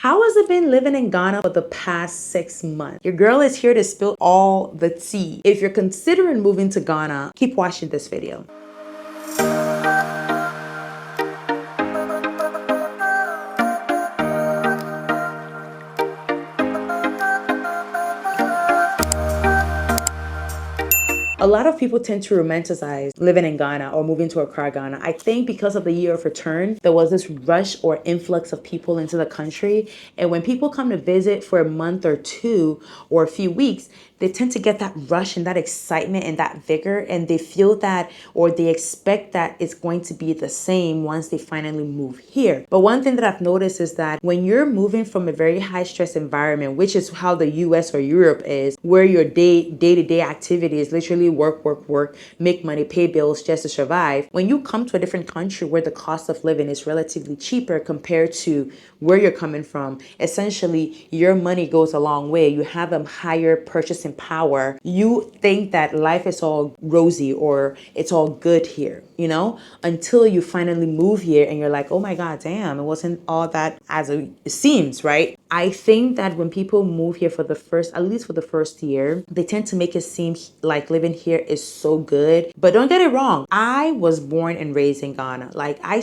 How has it been living in Ghana for the past 6 months? Your girl is here to spill all the tea. If you're considering moving to Ghana, keep watching this video. A lot of people tend to romanticize living in Ghana or moving to Accra, Ghana. I think because of the year of return, there was this rush or influx of people into the country. And when people come to visit for a month or two or a few weeks, they tend to get that rush and that excitement and that vigor, and they feel that, or they expect that it's going to be the same once they finally move here. But one thing that I've noticed is that when you're moving from a very high stress environment, which is how the US or Europe is, where your day-to-day activity is literally work, make money, pay bills just to survive. When you come to a different country where the cost of living is relatively cheaper compared to where you're coming from, essentially your money goes a long way. You have a higher purchasing power. You think that life is all rosy or it's all good here, until you finally move here and you're like, oh my God, damn, it wasn't all that as it seems, right? I think that when people move here at least for the first year, they tend to make it seem like living here is so good. But don't get it wrong. I was born and raised in Ghana. Like I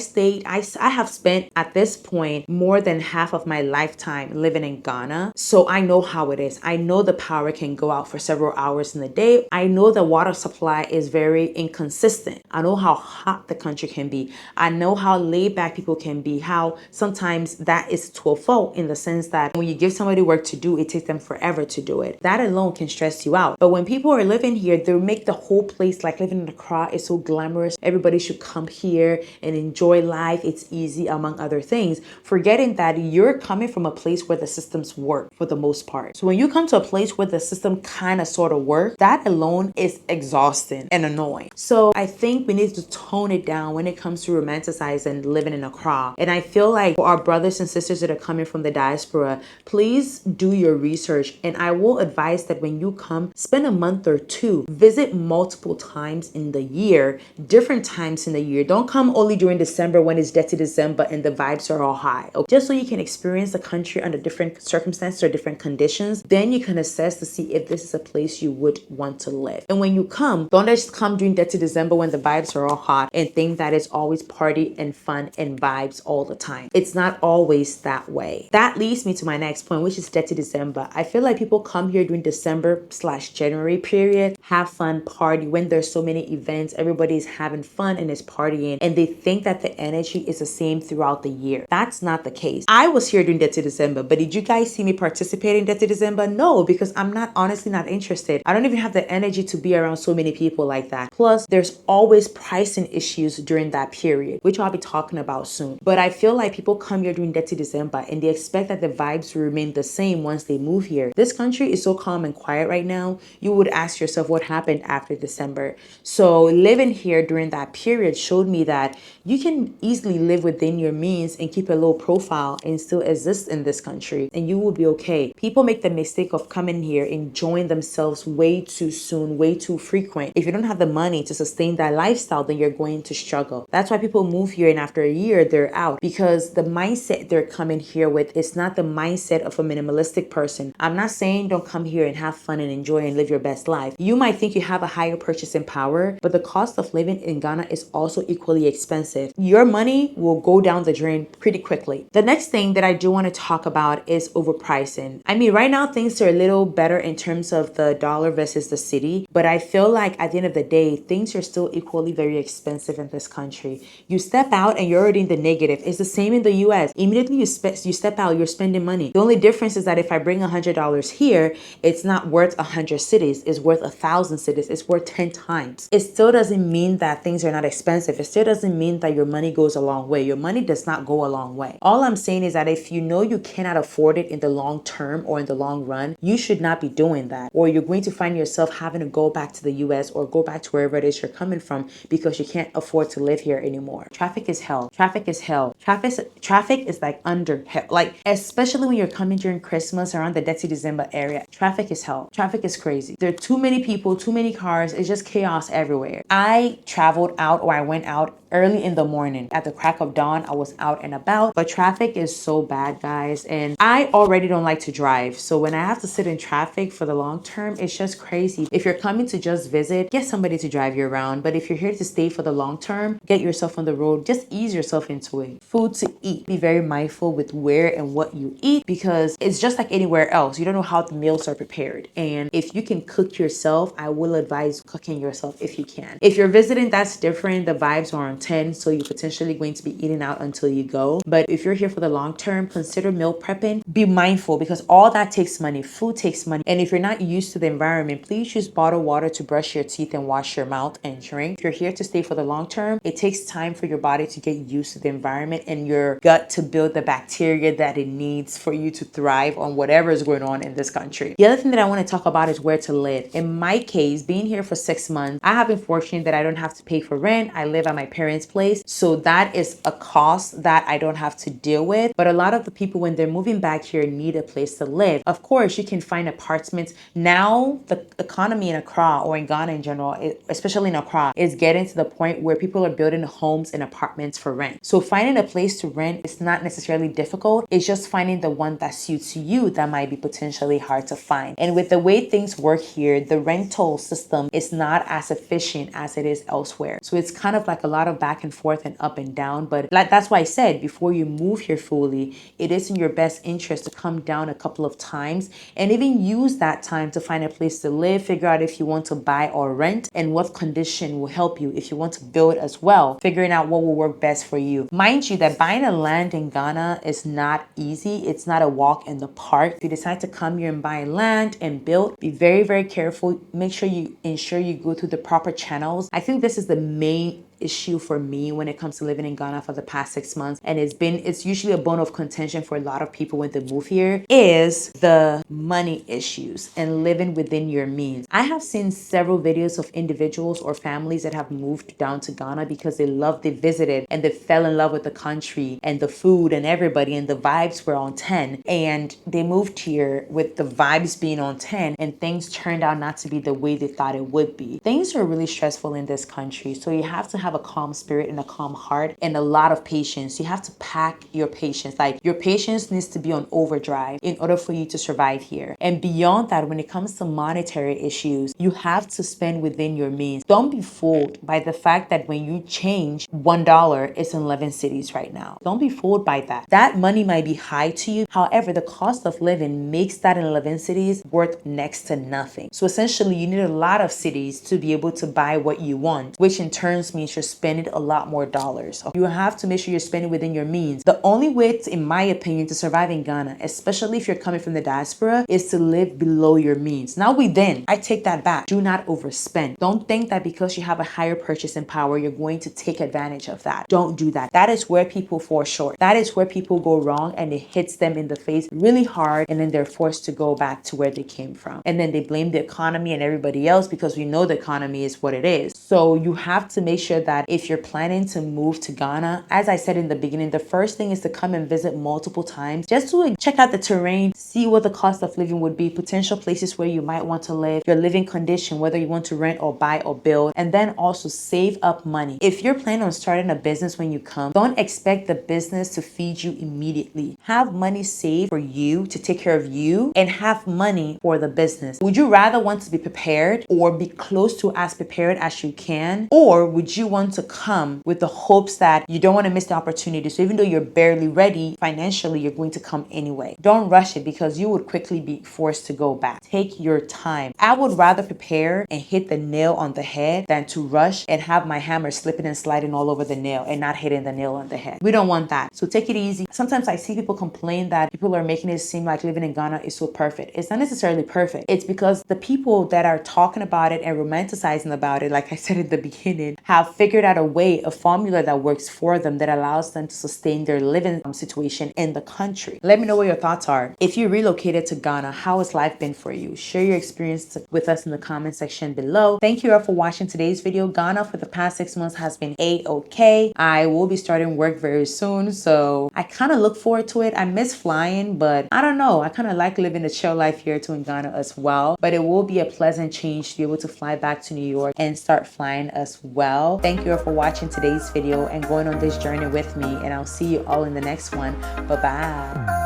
have spent at this point more than half of my lifetime living in Ghana. So I know how it is. I know the power can go out for several hours in the day. I know the water supply is very inconsistent. I know how hot the country can be. I know how laid back people can be, how sometimes that is to a fault in the sense that when you give somebody work to do, it takes them forever to do it. That alone can stress you out. But when people are living here, they make the whole place like living in Accra is so glamorous. Everybody should come here and enjoy life. It's easy, among other things, forgetting that you're coming from a place where the systems work for the most part. So when you come to a place where the system kind of sort of works, that alone is exhausting and annoying. So I think we need to tone it down when it comes to romanticizing living in Accra. And I feel like for our brothers and sisters that are coming from the diaspora, please do your research. And I will advise that when you come, spend a month or two, visit multiple times in the year, different times in the year. Don't come only during December when it's dirty December and the vibes are all high. Okay? Just so you can experience the country under different circumstances or different conditions, then you can assess to see if this is a place you would want to live. And when you come, don't just come during dirty December when the vibes are all hot and think that it's always party and fun and vibes all the time. It's not always that way. That leads me to my next point, which is dirty December. I feel like people come here during December/January period, have fun, party. When there's so many events, everybody's having fun and is partying, and they think that the energy is the same throughout the year. That's not the case. I was here during dirty December, but did you guys see me participate in dirty December? No, because I'm honestly not interested. I don't even have the energy to be around so many people like that. Plus, there's always pricing issues during that period, which I'll be talking about soon. But I feel like people come here during dirty December and they expect that the vibes will remain the same once they move here. This country is so calm and quiet right now. You would ask yourself what happened after December. So living here during that period showed me that you can easily live within your means and keep a low profile and still exist in this country, and you will be okay. People make the mistake of coming here, enjoying themselves way too soon, way too frequent. If you don't have the money to sustain that lifestyle, then you're going to struggle. That's why people move here and after a year they're out, because the mindset they're coming here with is not the mindset of a minimalistic person. I'm not saying don't come here and have fun and enjoy and live your best life. You might think you have a higher purchasing power, but the cost of living in Ghana is also equally expensive. Your money will go down the drain pretty quickly. The next thing that I do want to talk about is overpricing. I mean, right now things are a little better in terms of the dollar versus the city, but I feel like at the end of the day, things are still equally very expensive in this country. You step out and you're already in the negative. It's the same in the US. Immediately you step out, you're spending money. The only difference is that if I bring $100 here, it's not worth 100 cities. It's worth 1,000 cities. It's worth 10 times. It still doesn't mean that things are not expensive. It still doesn't mean that your money goes a long way. Your money does not go a long way. All I'm saying is that if you know you cannot afford it in the long term or in the long run, you should not be doing that. Or you're going to find yourself having to go back to the US or go back to wherever it is you're coming from because you can't afford to live here anymore. Traffic is hell. Traffic is hell. Traffic is like under hell. Like, especially when you're coming during Christmas around the dirty December area, traffic is hell. Traffic is crazy. There are too many people, too many cars. It's just chaos everywhere. I traveled out, or I went out early in the morning. At the crack of dawn, I was out and about, but traffic is so bad, guys. And I already don't like to drive. So when I have to sit in traffic for the long term, it's just crazy. If you're coming to just visit, get somebody to drive you around. But if you're here to stay for the long term, get yourself on the road. Just ease yourself into it. Food to eat. Be very mindful with where and what you eat, because it's just like anywhere else. You don't know how the meals are prepared. And if you can cook yourself, I will advise cooking yourself if you can. If you're visiting, that's different. The vibes are on 10, so you're potentially going to be eating out until you go. But if you're here for the long term, consider meal prepping. Be mindful, because all that takes money. Food takes money. And if you're not used to the environment, please use bottled water to brush your teeth and wash your mouth and drink. If you're here to stay for the long term, it takes time for your body to get used to the environment and your gut to build the bacteria that it needs for you to thrive on whatever is going on in this country. The other thing that I want to talk about is where to live. In my case, being here for 6 months, I have been fortunate that I don't have to pay for rent. I live at my parents' place. So that is a cost that I don't have to deal with. But a lot of the people, when they're moving back here, need a place to live. Of course, you can find apartments. Now, the economy in Accra, or in Ghana in general, especially in Accra, is getting to the point where people are building homes and apartments for rent. So finding a place to rent is not necessarily difficult. It's just finding the one that suits you that might be potentially hard to find. And with the way things work here, the rental system is not as efficient as it is elsewhere. So it's kind of like a lot of back and forth and up and down. But that's why I said, before you move here fully, it is in your best interest to come down a couple of times and even use that time to find a place to live, figure out if you want to buy or rent and what condition will help you. If you want to build as well, figuring out what will work best for you. Mind you that buying a land in Ghana is not easy. It's not a walk in the park. If you decide to come here and buy land and build, be very, very careful. Make sure you ensure you go through the proper channels. I think this is the main issue for me when it comes to living in Ghana for the past 6 months, and it's usually a bone of contention for a lot of people when they move here, is the money issues and living within your means. I have seen several videos of individuals or families that have moved down to Ghana because they visited and they fell in love with the country and the food and everybody, and the vibes were on 10, and they moved here with the vibes being on 10, and things turned out not to be the way they thought it would be. Things are really stressful in this country, so you have to have a calm spirit and a calm heart and a lot of patience. You have to pack your patience. Like, your patience needs to be on overdrive in order for you to survive here. And beyond that, when it comes to monetary issues, you have to spend within your means. Don't be fooled by the fact that when you change $1, it's in 11 cities right now. Don't be fooled by that. That money might be high to you. However, the cost of living makes that in 11 cities worth next to nothing. So essentially, you need a lot of cities to be able to buy what you want, which in turn means you're spending a lot more dollars. You have to make sure you're spending within your means. The only way, in my opinion, to survive in Ghana, especially if you're coming from the diaspora, is to live below your means. Now, I take that back. Do not overspend. Don't think that because you have a higher purchasing power, you're going to take advantage of that. Don't do that. That is where people fall short. That is where people go wrong, and it hits them in the face really hard, and then they're forced to go back to where they came from. And then they blame the economy and everybody else, because we know the economy is what it is. So you have to make sure that if you're planning to move to Ghana, as I said in the beginning, the first thing is to come and visit multiple times just to check out the terrain, see what the cost of living would be, potential places where you might want to live, your living condition, whether you want to rent or buy or build, and then also save up money. If you're planning on starting a business when you come, don't expect the business to feed you immediately. Have money saved for you to take care of you, and have money for the business. Would you rather want to be prepared or be close to as prepared as you can? Or would you want to come with the hopes that you don't want to miss the opportunity? So even though you're barely ready financially, you're going to come anyway. Don't rush it, because you would quickly be forced to go back. Take your time. I would rather prepare and hit the nail on the head than to rush and have my hammer slipping and sliding all over the nail and not hitting the nail on the head. We don't want that. So take it easy. Sometimes I see people complain that people are making it seem like living in Ghana is so perfect. It's not necessarily perfect. It's because the people that are talking about it and romanticizing about it, like I said in the beginning, have figured out a way, a formula that works for them, that allows them to sustain their living situation in the country. Let me know what your thoughts are. If you relocated to Ghana, how has life been for you? Share your experience with us in the comment section below. Thank you all for watching today's video. Ghana for the past 6 months has been a-okay. I will be starting work very soon, so I kind of look forward to it. I miss flying, but I don't know. I kind of like living the chill life here too in Ghana as well. But it will be a pleasant change to be able to fly back to New York and start flying as well. Thank you all for watching today's video and going on this journey with me, and I'll see you all in the next one. Bye-bye.